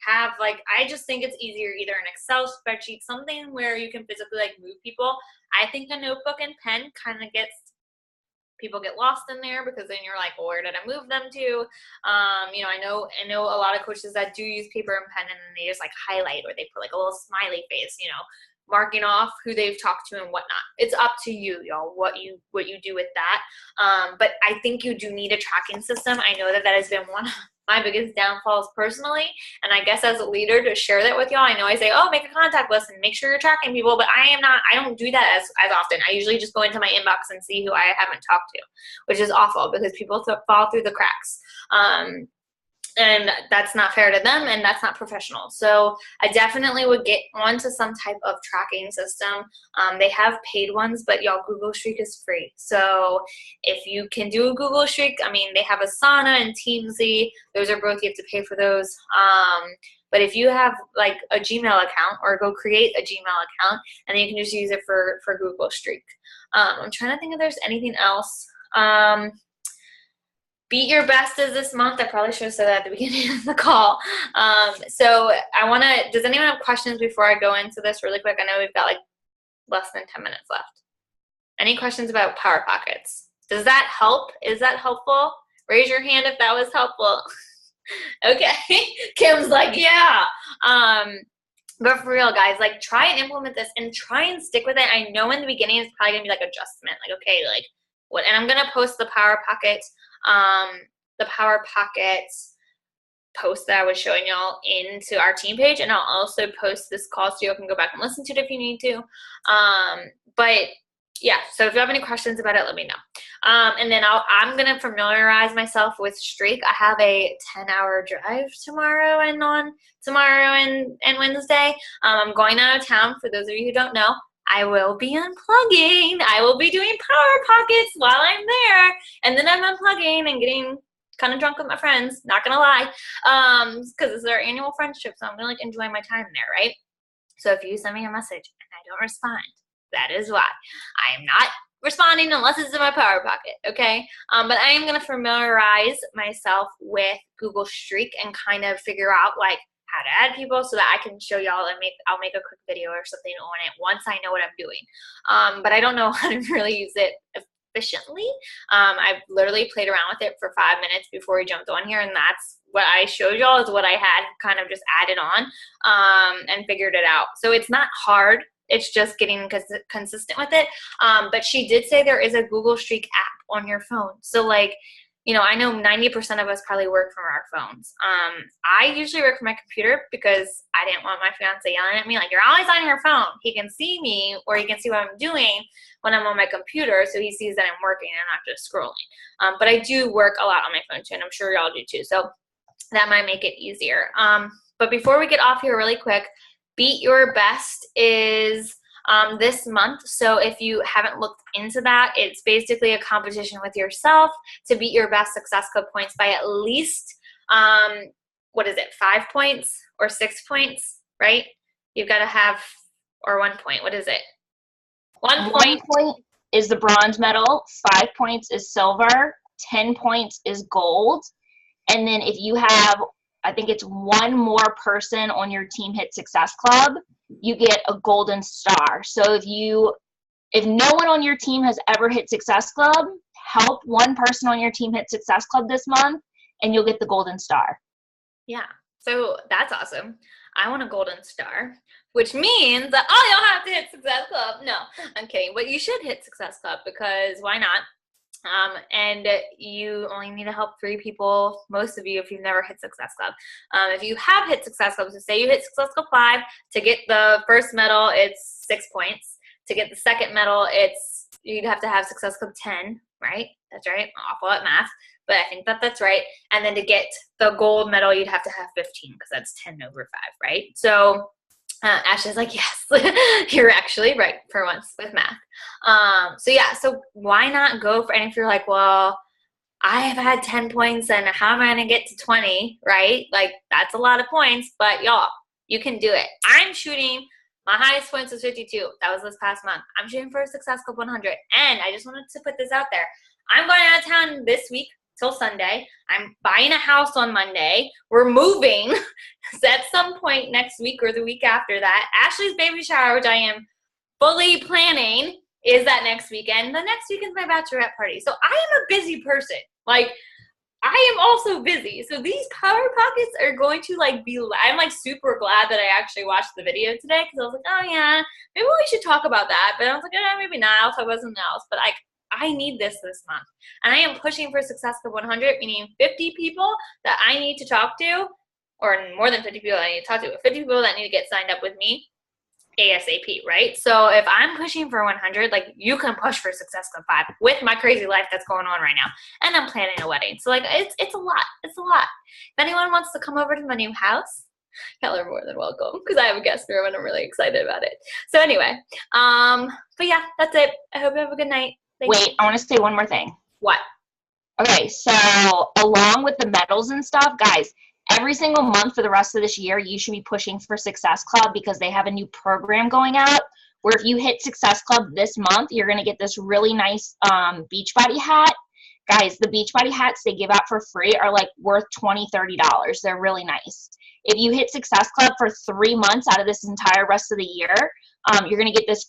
have I just think it's easier either an Excel spreadsheet, something where you can physically move people. I think a notebook and pen kind of people get lost in there, because then you're like, well, where did I move them to? I know a lot of coaches that do use paper and pen, and then they just highlight, or they put a little smiley face, marking off who they've talked to and whatnot. It's up to you, y'all, what you do with that. But I think you do need a tracking system. I know that has been one of my biggest downfalls personally, and I guess as a leader to share that with y'all. I know I say, oh, make a contact list and make sure you're tracking people, but I don't do that as often. I usually just go into my inbox and see who I haven't talked to, which is awful because people fall through the cracks. And that's not fair to them, and that's not professional. So I definitely would get onto some type of tracking system. They have paid ones, but y'all, Google Streak is free. So if you can do a Google Streak, they have Asana and Teamsy. Those are both, you have to pay for those. But if you have a Gmail account, or go create a Gmail account, and then you can just use it for Google Streak. I'm trying to think if there's anything else. Beat Your Best is this month. I probably should have said that at the beginning of the call. So does anyone have questions before I go into this really quick? I know we've got less than 10 minutes left. Any questions about Power Pockets? Does that help? Is that helpful? Raise your hand if that was helpful. Okay. Kim's like, yeah. But for real, guys, try and implement this and try and stick with it. I know in the beginning it's probably gonna be adjustment. Okay, what? And I'm gonna post the Power Pockets post that I was showing y'all into our team page, and I'll also post this call so you can go back and listen to it if you need to. But yeah, so if you have any questions about it, let me know. And then I'm gonna familiarize myself with Streak. I have a 10-hour drive tomorrow and Wednesday. I'm going out of town. For those of you who don't know, I will be unplugging. I will be doing Power Pockets while I'm there. And then I'm unplugging and getting kind of drunk with my friends. Not going to lie. Because it's our annual friendship. So I'm going to enjoy my time there, right? So if you send me a message and I don't respond, that is why. I am not responding unless it's in my Power Pocket, okay? But I am going to familiarize myself with Google Streak and kind of figure out how to add people so that I can show y'all, and I'll make a quick video or something on it once I know what I'm doing. But I don't know how to really use it efficiently. I've literally played around with it for 5 minutes before we jumped on here, and that's what I showed y'all is what I had kind of just added on and figured it out. So it's not hard. It's just getting consistent with it. But she did say there is a Google Streak app on your phone. So I know 90% of us probably work from our phones. I usually work from my computer because I didn't want my fiance yelling at me you're always on your phone. He can see me, or he can see what I'm doing when I'm on my computer, so he sees that I'm working and not just scrolling. But I do work a lot on my phone too, and I'm sure y'all do too. So that might make it easier. But before we get off here really quick, Beat Your Best is this month. So if you haven't looked into that, it's basically a competition with yourself to beat your best Success Club points by at least, 5 points or 6 points, right? You've got to have, or 1 point. What is it? 1 point. 1 point is the bronze medal. 5 points is silver. 10 points is gold. And then if you have, I think it's one more person on your team hit Success Club, you get a golden star. So if no one on your team has ever hit Success Club, help one person on your team hit Success Club this month, and you'll get the golden star. Yeah, so that's awesome. I want a golden star. which means that, oh, you'll have to hit Success Club. No, I'm kidding. But you should hit Success Club because why not? And you only need to help 3 people, most of you, if you've never hit Success Club. If you have hit Success Club, so say you hit Success Club 5, to get the first medal, it's 6 points. To get the second medal, you'd have to have Success Club 10, right? That's right. I'm awful at math, but I think that's right. And then to get the gold medal, you'd have to have 15 because that's 10 over 5, right? So Ashley's like, yes, you're actually right for once with math. So yeah, so why not go for, and if you're like, well, I have had 10 points and how am I going to get to 20, right? Like that's a lot of points, but y'all, you can do it. I'm shooting, my highest points was 52. That was this past month. I'm shooting for a Success Club 100. And I just wanted to put this out there. I'm going out of town this week till Sunday. I'm buying a house on Monday. We're moving at some point next week or the week after that. Ashley's baby shower, which I am fully planning, is that next weekend. The next weekend's my bachelorette party. So I am a busy person. Like, I am also busy. So these power pockets are going to I'm like super glad that I actually watched the video today because I was like, oh yeah, maybe we should talk about that. But I was like, maybe not. I'll talk about something else. But I need this month. And I am pushing for Success Club 100, meaning 50 people that I need to talk to, or more than 50 people I need to talk to, but 50 people that need to get signed up with me ASAP, right? So if I'm pushing for 100, you can push for Success Club 5 with my crazy life that's going on right now. And I'm planning a wedding. So it's a lot. It's a lot. If anyone wants to come over to my new house, y'all are more than welcome because I have a guest room and I'm really excited about it. So anyway, but yeah, that's it. I hope you have a good night. Wait, I want to say one more thing. What? Okay, so along with the medals and stuff, guys, every single month for the rest of this year, you should be pushing for Success Club because they have a new program going out where if you hit Success Club this month, you're going to get this really nice Beachbody hat. Guys, the Beachbody hats they give out for free are worth $20, $30. They're really nice. If you hit Success Club for 3 months out of this entire rest of the year, you're going to get this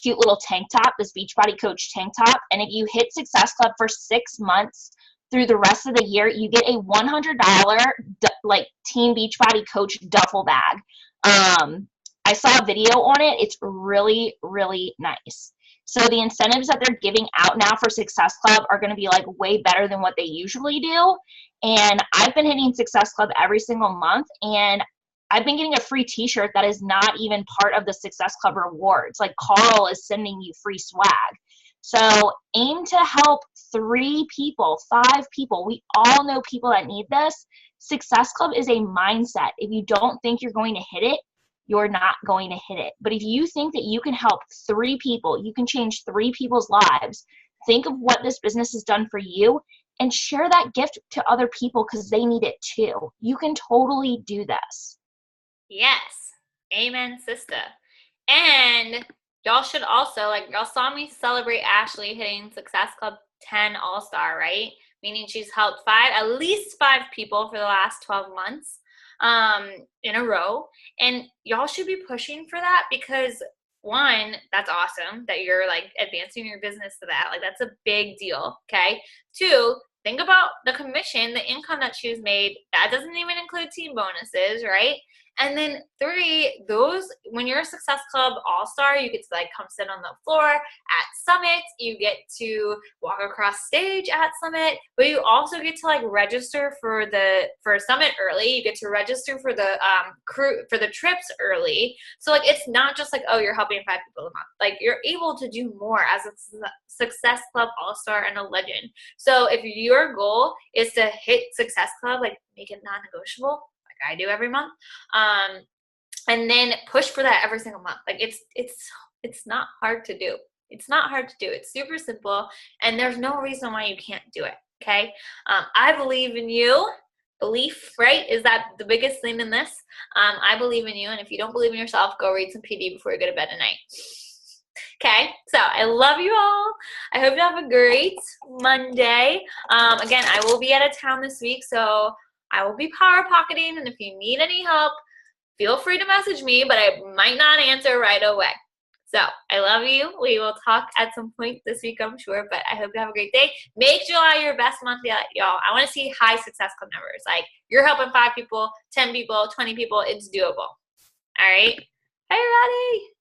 cute little tank top, this Beachbody Coach tank top. And if you hit Success Club for 6 months through the rest of the year, you get a $100 Team Beachbody Coach duffel bag. I saw a video on it. It's really, really nice. So the incentives that they're giving out now for Success Club are going to be way better than what they usually do. And I've been hitting Success Club every single month, and I've been getting a free t-shirt that is not even part of the Success Club rewards. Carl is sending you free swag. So aim to help 3 people, 5 people. We all know people that need this. Success Club is a mindset. If you don't think you're going to hit it, you're not going to hit it. But if you think that you can help 3 people, you can change 3 people's lives, think of what this business has done for you and share that gift to other people because they need it too. You can totally do this. Yes. Amen, sister. And y'all should also, y'all saw me celebrate Ashley hitting Success Club 10 All-Star, right? Meaning she's helped at least 5 people for the last 12 months in a row. And y'all should be pushing for that because, 1, that's awesome that you're advancing your business to that. That's a big deal, okay? 2, think about the commission, the income that she's made. That doesn't even include team bonuses, right? And then 3, when you're a Success Club All-Star, you get to come sit on the floor at Summit. You get to walk across stage at Summit, but you also get to register for Summit early. You get to register for the for the trips early. So it's not just oh, you're helping 5 people a month. You're able to do more as a Success Club All-Star and a legend. So if your goal is to hit Success Club, make it non-negotiable, I do every month, and then push for that every single month. It's not hard to do. It's not hard to do. It's super simple, and there's no reason why you can't do it. Okay, I believe in you. Belief, right? Is that the biggest thing in this? I believe in you, and if you don't believe in yourself, go read some PD before you go to bed tonight. Okay, so I love you all. I hope you have a great Monday. Again, I will be out of town this week, so I will be power pocketing, and if you need any help, feel free to message me, but I might not answer right away. So I love you. We will talk at some point this week, I'm sure, but I hope you have a great day. Make July your best month yet, y'all. I want to see high Success Club numbers. You're helping 5 people, 10 people, 20 people. It's doable. All right? Bye, everybody.